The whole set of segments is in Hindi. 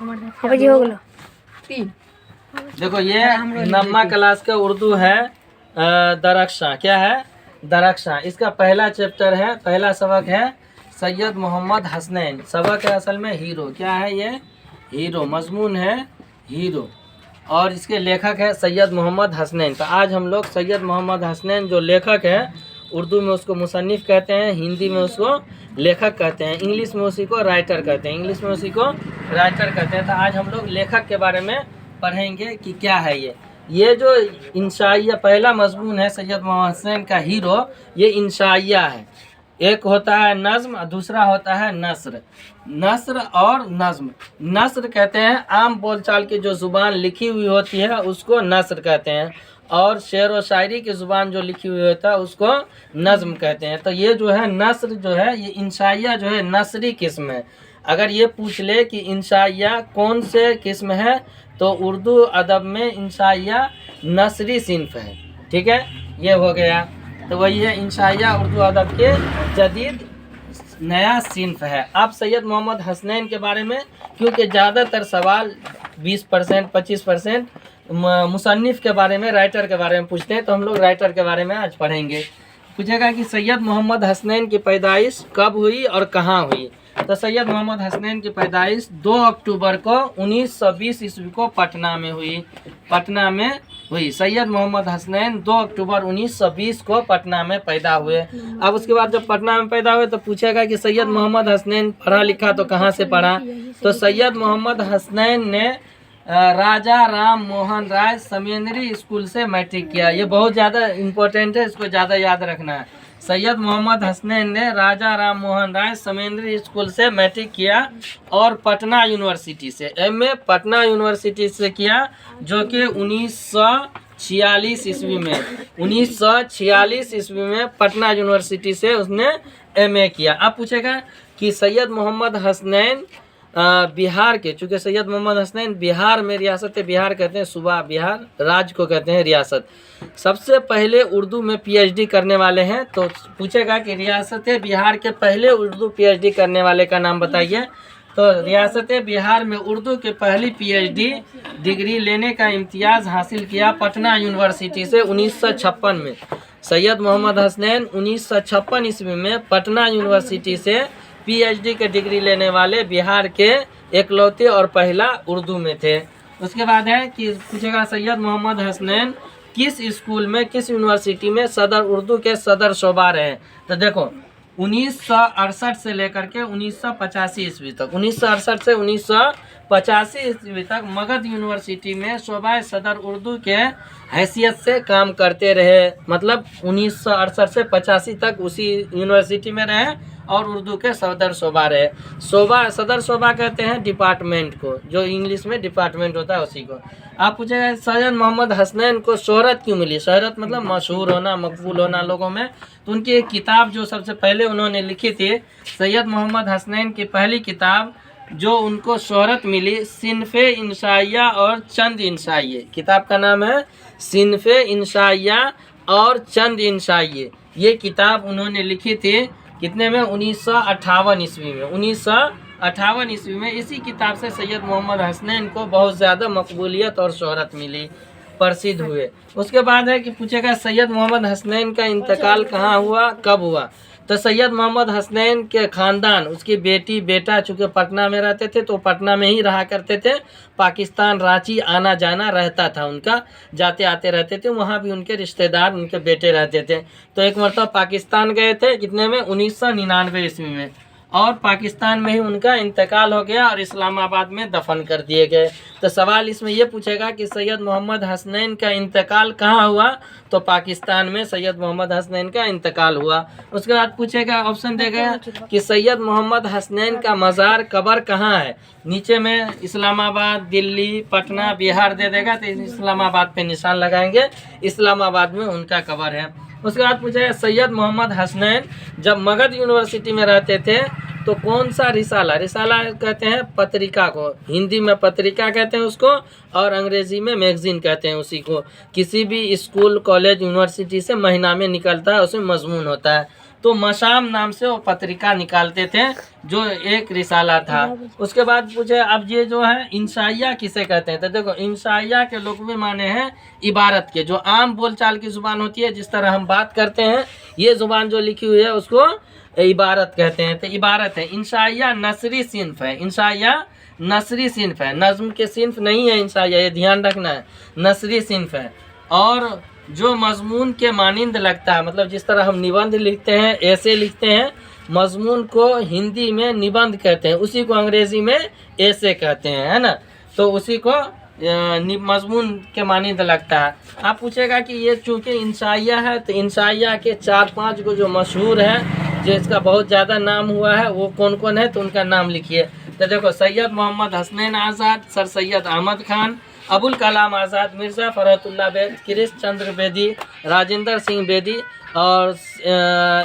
जी हो गया 3। देखो ये नम्मा क्लास का उर्दू है दरख्शां। क्या है? दरख्शां। इसका पहला चैप्टर है, पहला सबक है सैयद मोहम्मद हसनैन। सबक है असल में हीरो। क्या है ये? हीरो। मजमून है हीरो और इसके लेखक है सैयद मोहम्मद हसनैन। तो आज हम लोग सैयद मोहम्मद हसनैन जो लेखक है, उर्दू में उसको मुसन्निफ कहते हैं, हिंदी में उसको लेखक कहते हैं, इंग्लिश में उसी को राइटर कहते हैं, इंग्लिश में उसी को राइटर कहते हैं। तो आज हम लोग लेखक के बारे में पढ़ेंगे कि क्या है ये जो इंशाइया पहला मजमून है सैयद मोहम्मद हसनैन का हीरो, ये इंशाइया है। एक होता है नज्म और दूसरा होता है नस्र। नस्र और नज्म। नस्र कहते हैं आम बोलचाल की जो ज़ुबान लिखी हुई होती है उसको नस्र कहते हैं, और शेर व शायरी की ज़ुबान जो लिखी हुई होता है उसको नज्म कहते हैं। तो ये जो है नस्र जो है, ये इंशाइया जो है नस्री किस्म है। अगर ये पूछ ले कि इंशाइया कौन से किस्म है, तो उर्दू अदब में इंशाइया नस्री सिन्फ है। ठीक है, ये हो गया। तो वही है इंशाइया उर्दू अदब के जदीद नया सिन्फ है। अब सैयद मोहम्मद हसनैन के बारे में, क्योंकि ज़्यादातर सवाल 20% 25% मुसन्निफ के बारे में, राइटर के बारे में पूछते हैं, तो हम लोग राइटर के बारे में आज पढ़ेंगे। पूछेगा कि सैयद मोहम्मद हसनैन की पैदाइश कब हुई और कहाँ हुई। तो सैयद मोहम्मद हसनैन की पैदाइश 2 अक्टूबर को 1920 ईस्वी को पटना में हुई। पटना में हुई। सैयद मोहम्मद हसनैन 2 अक्टूबर 1920 को पटना में पैदा हुए। अब उसके बाद जब पटना में पैदा हुए तो पूछेगा कि सैयद मोहम्मद हसनैन पढ़ा लिखा तो कहाँ से पढ़ा। तो सैयद मोहम्मद हसनैन ने राजा राम मोहन राय समेंद्री स्कूल से मैट्रिक किया। ये बहुत ज़्यादा इम्पोर्टेंट है, इसको ज़्यादा याद रखना है। सैयद मोहम्मद हसनैन ने राजा राम मोहन राय समेंद्री स्कूल से मैट्रिक किया और पटना यूनिवर्सिटी से एमए पटना यूनिवर्सिटी से किया, जो कि 1946 ईस्वी में 1946 ईस्वी में पटना यूनिवर्सिटी से उसने एमए किया। अब पूछेगा कि सैयद मोहम्मद हसनैन बिहार के, चूँकि सैयद मोहम्मद हसनैन बिहार में, रियासत बिहार कहते हैं, सूबा बिहार, राज्य को कहते हैं रियासत, सबसे पहले उर्दू में पीएचडी करने वाले हैं। तो पूछेगा कि रियासत बिहार के पहले उर्दू पीएचडी करने वाले का नाम बताइए। तो रियासत बिहार में उर्दू के पहली पीएचडी डिग्री लेने का इम्तियाज़ हासिल किया पटना यूनिवर्सिटी से 1956 में। सैयद मोहम्मद हसनैन 1956 ईस्वी में पटना यूनिवर्सिटी से पीएचडी के डिग्री लेने वाले बिहार के एकलौते और पहला उर्दू में थे। उसके बाद है कि पूछेगा सैयद मोहम्मद हसनैन किस स्कूल में, किस यूनिवर्सिटी में सदर उर्दू के सदर शोबा रहे। तो देखो 1968 से लेकर के 1985 ईस्वी तक, 1968 से 1985 ईस्वी तक मगध यूनिवर्सिटी में शोबा सदर उर्दू के हैसियत से काम करते रहे। मतलब 1968 से 85 तक उसी यूनिवर्सिटी में रहे और उर्दू के सदर शोबा रहे। शोबा, सदर शोबा कहते हैं डिपार्टमेंट को, जो इंग्लिश में डिपार्टमेंट होता है उसी को। आप पूछेगा सैयद मोहम्मद हसनैन को शोहरत क्यों मिली। शोहरत मतलब मशहूर होना, मकबूल होना लोगों में। तो उनकी एक किताब जो सबसे पहले उन्होंने लिखी थी, सैयद मोहम्मद हसनैन की पहली किताब जो उनको शोहरत मिली, सिन्फ़े इंशाइया और चंद इंशाइये। किताब का नाम है सिन्फ़े इंशाइया और चंद इंशाइये। ये किताब उन्होंने लिखी थी कितने में, 1958 ईस्वी में। 1958 ईस्वी में इसी किताब से सैयद मोहम्मद हसनैन को बहुत ज़्यादा मकबूलियत और शोहरत मिली, प्रसिद्ध हुए। उसके बाद है कि पूछेगा सैयद मोहम्मद हसनैन का इंतकाल कहाँ हुआ, कब हुआ। तो सैयद मोहम्मद हसनैन के ख़ानदान, उसकी बेटी बेटा चूँकि पटना में रहते थे तो पटना में ही रहा करते थे। पाकिस्तान रांची आना जाना रहता था उनका, जाते आते रहते थे। वहाँ भी उनके रिश्तेदार, उनके बेटे रहते थे। तो एक मरतबा पाकिस्तान गए थे, कितने में, 1999 ईस्वी में, और पाकिस्तान में ही उनका इंतकाल हो गया और इस्लामाबाद में दफन कर दिए गए। तो सवाल इसमें यह पूछेगा कि सैयद मोहम्मद हसनैन का इंतकाल कहाँ हुआ। तो पाकिस्तान में सैयद मोहम्मद हसनैन का इंतकाल हुआ। उसके बाद पूछेगा, ऑप्शन देगा कि सैयद मोहम्मद हसनैन का मज़ार कब्र कहाँ है। नीचे में इस्लामाबाद, दिल्ली, पटना, बिहार दे देगा तो इस्लामाबाद पे निशान लगाएंगे, इस्लामाबाद में उनका कब्र है। उसके बाद पूछेगा सैयद मोहम्मद हसनैन जब मगध यूनिवर्सिटी में रहते थे तो कौन सा रिसाला, रिसाला कहते हैं पत्रिका को, हिंदी में पत्रिका कहते हैं उसको और अंग्रेज़ी में मैगज़ीन कहते हैं उसी को। किसी भी स्कूल, कॉलेज, यूनिवर्सिटी से महीना में निकलता है, उसमें मजमून होता है। तो मशाम नाम से वो पत्रिका निकालते थे, जो एक रिसाला था। उसके बाद पूछे अब ये जो है इंशाइया किसे कहते हैं, तो देखो इंशाइया के लुग़वी माने हैं इबारत के, जो आम बोलचाल की ज़ुबान होती है, जिस तरह हम बात करते हैं, ये ज़ुबान जो लिखी हुई है उसको इबारत कहते हैं। तो इबारत है। इंशाइया नसरी सिन्फ है, इंशाइया नसरी सिन्फ है, नज़्म के सिन्फ नहीं है इंशाइया, ये ध्यान रखना है, नसरी सिन्फ है। और जो मजमून के मानिंद लगता है, मतलब जिस तरह हम निबंध लिखते हैं, ऐसे लिखते हैं, मजमून को हिंदी में निबंध कहते हैं, उसी को अंग्रेज़ी में ऐसे कहते हैं, है ना। तो उसी को मजमून के मानिंद लगता है। आप पूछेगा कि ये चूँकि इंशाइया है, तो इंशाइया के 4-5 को जो मशहूर है, जो इसका बहुत ज़्यादा नाम हुआ है, वो कौन कौन है, तो उनका नाम लिखिए। तो देखो सैयद मोहम्मद हसनैन आज़ाद, सर सैयद अहमद खान, अबुल कलाम आज़ाद मिर्ज़ा, फ़रहतुल्लाह बेग, कृष्ण चंद्र बेदी, राजेंद्र सिंह बेदी और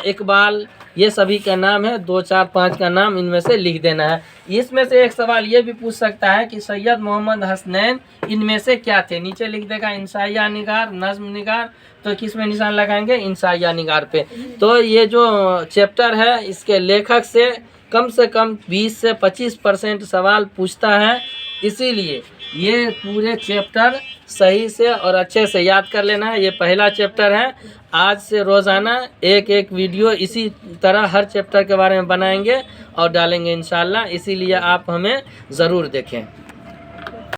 इकबाल, ये सभी का नाम है। 2, 4, 5 का नाम इनमें से लिख देना है। इसमें से एक सवाल ये भी पूछ सकता है कि सैयद मोहम्मद हसनैन इनमें से क्या थे, नीचे लिख देगा इंशाइया निगार, नज़्म निगार, तो किस में निशान लगाएंगे, इंशाइया निगार पे। तो ये जो चैप्टर है, इसके लेखक से कम 20 से 25% सवाल पूछता है, इसीलिए ये पूरे चैप्टर सही से और अच्छे से याद कर लेना है। ये पहला चैप्टर है। आज से रोज़ाना एक वीडियो इसी तरह हर चैप्टर के बारे में बनाएंगे और डालेंगे इंशाल्लाह, इसीलिए आप हमें ज़रूर देखें।